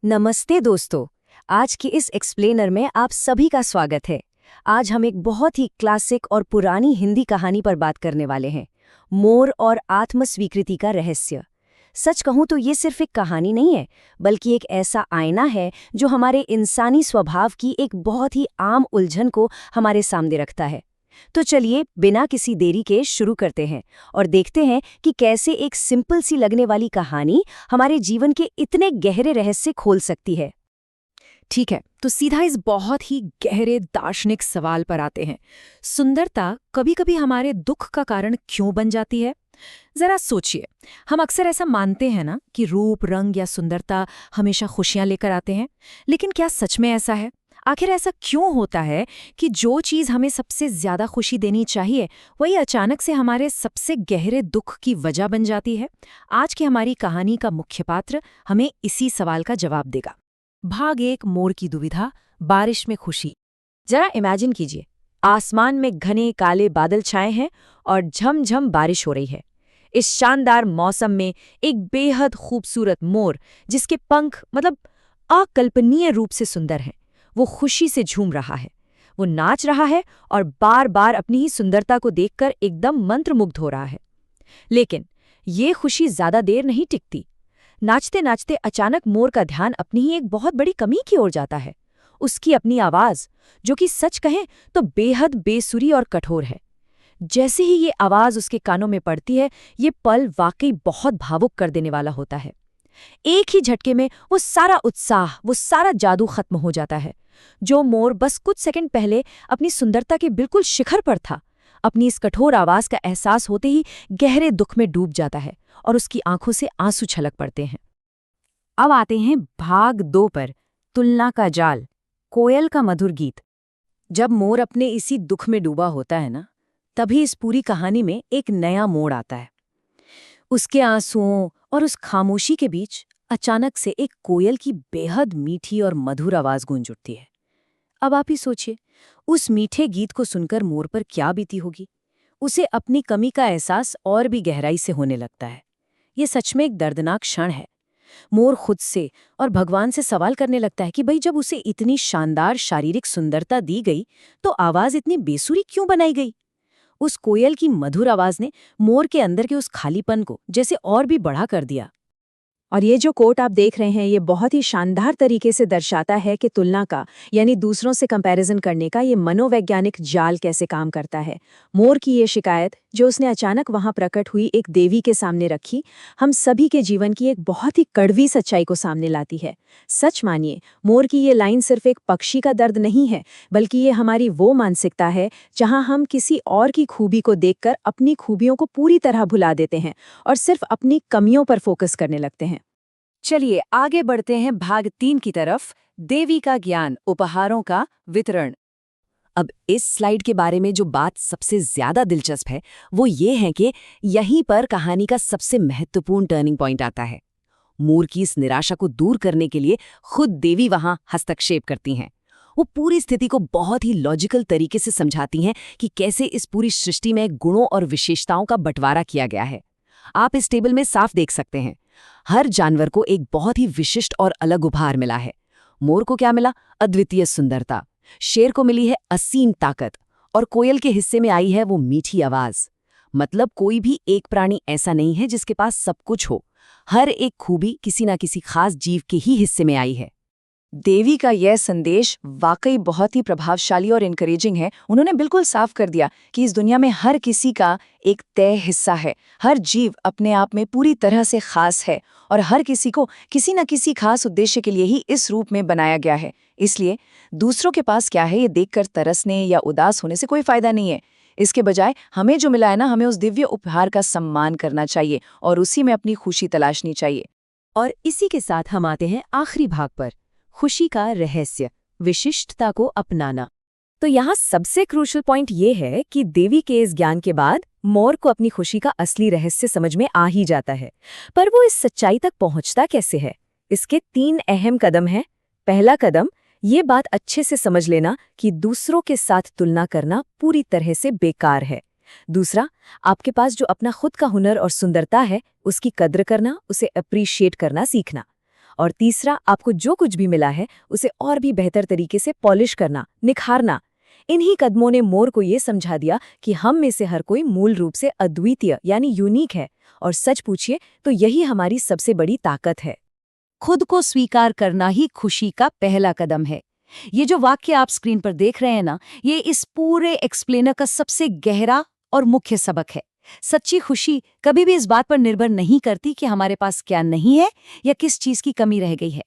नमस्ते दोस्तों। आज की इस एक्सप्लेनर में आप सभी का स्वागत है। आज हम एक बहुत ही क्लासिक और पुरानी हिंदी कहानी पर बात करने वाले हैं, मोर और आत्मस्वीकृति का रहस्य। सच कहूं तो ये सिर्फ एक कहानी नहीं है, बल्कि एक ऐसा आईना है जो हमारे इंसानी स्वभाव की एक बहुत ही आम उलझन को हमारे सामने रखता है। तो चलिए बिना किसी देरी के शुरू करते हैं और देखते हैं कि कैसे एक सिंपल सी लगने वाली कहानी हमारे जीवन के इतने गहरे रहस्य खोल सकती है। ठीक है, तो सीधा इस बहुत ही गहरे दार्शनिक सवाल पर आते हैं। सुंदरता कभी-कभी हमारे दुख का कारण क्यों बन जाती है? जरा सोचिए। हम अक्सर ऐसा मानते हैं ना कि रूप, रंग या सुंदरता हमेशा खुशियां लेकर आते हैं, लेकिन क्या सच में ऐसा है? आखिर ऐसा क्यों होता है कि जो चीज हमें सबसे ज्यादा खुशी देनी चाहिए वही अचानक से हमारे सबसे गहरे दुख की वजह बन जाती है? आज की हमारी कहानी का मुख्य पात्र हमें इसी सवाल का जवाब देगा। भाग 1, मोर की दुविधा, बारिश में खुशी। जरा इमेजिन कीजिए, आसमान में घने काले बादल छाए हैं और झमझम बारिश हो रही है। इस शानदार मौसम में एक बेहद खूबसूरत मोर, जिसके पंख अकल्पनीय रूप से सुंदर हैं, वो खुशी से झूम रहा है। वो नाच रहा है और बार बार अपनी ही सुंदरता को देखकर एकदम मंत्रमुग्ध हो रहा है। लेकिन ये खुशी ज्यादा देर नहीं टिकती। नाचते नाचते अचानक मोर का ध्यान अपनी ही एक बहुत बड़ी कमी की ओर जाता है। उसकी अपनी आवाज, जो कि सच कहें तो बेहद बेसुरी और कठोर है। जैसे ही ये आवाज उसके कानों में पड़ती है, ये पल वाकई बहुत भावुक कर देने वाला होता है। एक ही झटके में वो सारा उत्साह, वो सारा जादू खत्म हो जाता है। जो मोर बस कुछ सेकंड पहले अपनी सुंदरता के बिल्कुल शिखर पर था, अपनी इस कठोर आवाज का एहसास होते ही गहरे दुख में डूब जाता है और उसकी आंखों से आंसू छलक पड़ते हैं। अब आते हैं भाग 2 पर, तुलना का जाल, कोयल का मधुर गीत। जब मोर अपने इसी दुख में डूबा होता है ना, तभी इस पूरी कहानी में एक नया मोड़ आता है। उसके आंसुओं और उस खामोशी के बीच अचानक से एक कोयल की बेहद मीठी और मधुर आवाज गूंज उठती है। अब आप ही सोचिए, उस मीठे गीत को सुनकर मोर पर क्या बीती होगी। उसे अपनी कमी का एहसास और भी गहराई से होने लगता है। ये सच में एक दर्दनाक क्षण है। मोर खुद से और भगवान से सवाल करने लगता है कि भाई, जब उसे इतनी शानदार शारीरिक सुंदरता दी गई तो आवाज इतनी बेसुरी क्यों बनाई गई? उस कोयल की मधुर आवाज ने मोर के अंदर के उस खालीपन को जैसे और भी बढ़ा कर दिया। और ये जो कोट आप देख रहे हैं, ये बहुत ही शानदार तरीके से दर्शाता है कि तुलना का, यानी दूसरों से कंपैरिजन करने का ये मनोवैज्ञानिक जाल कैसे काम करता है। मोर की ये शिकायत, जो उसने अचानक वहां प्रकट हुई एक देवी के सामने रखी, हम सभी के जीवन की एक बहुत ही कड़वी सच्चाई को सामने लाती है। सच मानिए, मोर की ये लाइन सिर्फ एक पक्षी का दर्द नहीं है, बल्कि ये हमारी वो मानसिकता है जहां हम किसी और की खूबी को देखकर अपनी खूबियों को पूरी तरह भुला देते हैं और सिर्फ अपनी कमियों पर फोकस करने लगते हैं। चलिए आगे बढ़ते हैं भाग 3 की तरफ, देवी का ज्ञान, उपहारों का वितरण। अब इस स्लाइड के बारे में जो बात सबसे ज्यादा दिलचस्प है वो ये है कि यहीं पर कहानी का सबसे महत्वपूर्ण टर्निंग पॉइंट आता है। मोर की इस निराशा को दूर करने के लिए खुद देवी वहां हस्तक्षेप करती हैं। वो पूरी स्थिति को बहुत ही लॉजिकल तरीके से समझाती हैं कि कैसे इस पूरी सृष्टि में गुणों और विशेषताओं का बंटवारा किया गया है। आप इस टेबल में साफ देख सकते हैं, हर जानवर को एक बहुत ही विशिष्ट और अलग उपहार मिला है। मोर को क्या मिला? अद्वितीय सुंदरता। शेर को मिली है असीम ताकत और कोयल के हिस्से में आई है वो मीठी आवाज। मतलब कोई भी एक प्राणी ऐसा नहीं है जिसके पास सब कुछ हो। हर एक खूबी किसी ना किसी खास जीव के ही हिस्से में आई है। देवी का यह संदेश वाकई बहुत ही प्रभावशाली और इनकरेजिंग है। उन्होंने बिल्कुल साफ कर दिया कि इस दुनिया में हर किसी का एक तय हिस्सा है। हर जीव अपने आप में पूरी तरह से खास है और हर किसी को किसी न किसी खास उद्देश्य के लिए ही इस रूप में बनाया गया है। इसलिए दूसरों के पास क्या है ये देखकर तरसने या उदास होने से कोई फायदा नहीं है। इसके बजाय हमें जो मिला है ना, हमें उस दिव्य उपहार का सम्मान करना चाहिए और उसी में अपनी खुशी तलाशनी चाहिए। और इसी के साथ हम आते हैं आखिरी भाग पर, खुशी का रहस्य, विशिष्टता को अपनाना। तो यहाँ सबसे क्रूशियल पॉइंट ये है कि देवी के इस ज्ञान के बाद मोर को अपनी खुशी का असली रहस्य समझ में आ ही जाता है। पर वो इस सच्चाई तक पहुंचता कैसे है? इसके 3 अहम कदम हैं। पहला कदम, ये बात अच्छे से समझ लेना कि दूसरों के साथ तुलना करना पूरी तरह से बेकार है। दूसरा, आपके पास जो अपना खुद का हुनर और सुंदरता है, उसकी कद्र करना, उसे अप्रिशिएट करना सीखना। और तीसरा, आपको जो कुछ भी मिला है उसे और भी बेहतर तरीके से पॉलिश करना, निखारना। इन्हीं कदमों ने मोर को ये समझा दिया कि हम में से हर कोई मूल रूप से अद्वितीय यानी यूनिक है, और सच पूछिए तो यही हमारी सबसे बड़ी ताकत है। खुद को स्वीकार करना ही खुशी का पहला कदम है। ये जो वाक्य आप स्क्रीन पर देख रहे हैं ना, ये इस पूरे एक्सप्लेनर का सबसे गहरा और मुख्य सबक है। सच्ची खुशी कभी भी इस बात पर निर्भर नहीं करती कि हमारे पास क्या नहीं है या किस चीज की कमी रह गई है।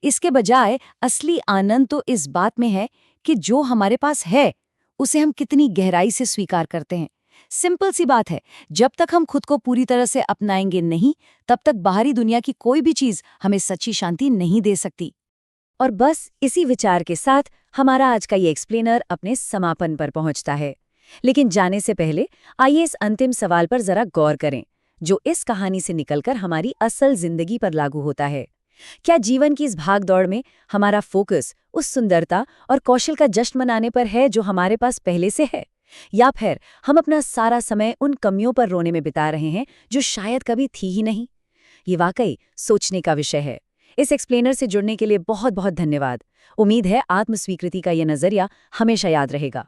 इसके बजाय असली आनंद तो इस बात में है कि जो हमारे पास है उसे हम कितनी गहराई से स्वीकार करते हैं। सिंपल सी बात है, जब तक हम खुद को पूरी तरह से अपनाएंगे नहीं, तब तक बाहरी दुनिया की कोई भी चीज हमें सच्ची शांति नहीं दे सकती। और बस इसी विचार के साथ हमारा आज का ये एक्सप्लेनर अपने समापन पर पहुंचता है। लेकिन जाने से पहले आइए इस अंतिम सवाल पर जरा गौर करें, जो इस कहानी से निकलकर हमारी असल जिंदगी पर लागू होता है। क्या जीवन की इस भागदौड़ में हमारा फोकस उस सुंदरता और कौशल का जश्न मनाने पर है जो हमारे पास पहले से है, या फिर हम अपना सारा समय उन कमियों पर रोने में बिता रहे हैं जो शायद कभी थी ही नहीं? ये वाकई सोचने का विषय है। इस एक्सप्लेनर से जुड़ने के लिए बहुत बहुत धन्यवाद। उम्मीद है आत्मस्वीकृति का ये नजरिया हमेशा याद रहेगा।